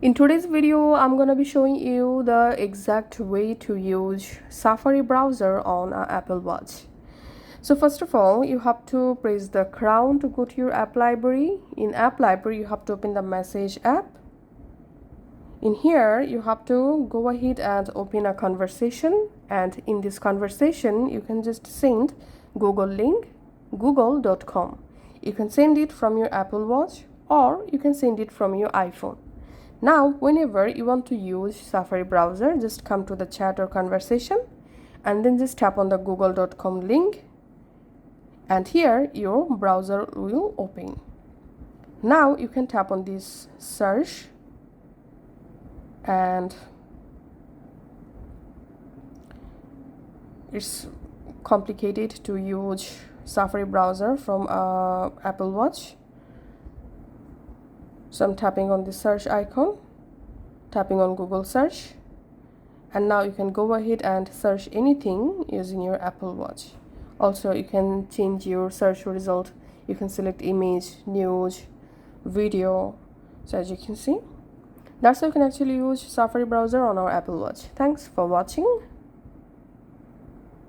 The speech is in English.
In today's video, I'm gonna be showing you the exact way to use Safari browser on an Apple Watch. So first of all, you have to press the crown to go to your app library. In app library, you have to open the message app. In here, you have to go ahead and open a conversation, and in this conversation, you can just send Google link, google.com. You can send it from your Apple Watch or you can send it from your iPhone. Now, whenever you want to use Safari browser, just come to the chat or conversation and then just tap on the google.com link, and here your browser will open. Now you can tap on this search, and it's complicated to use Safari browser from Apple Watch. So I'm tapping on the search icon, tapping on Google search, and now you can go ahead and search anything using your Apple Watch. Also, you can change your search result. You can select image, news, video. So as you can see, that's how you can actually use Safari browser on our Apple Watch. Thanks for watching.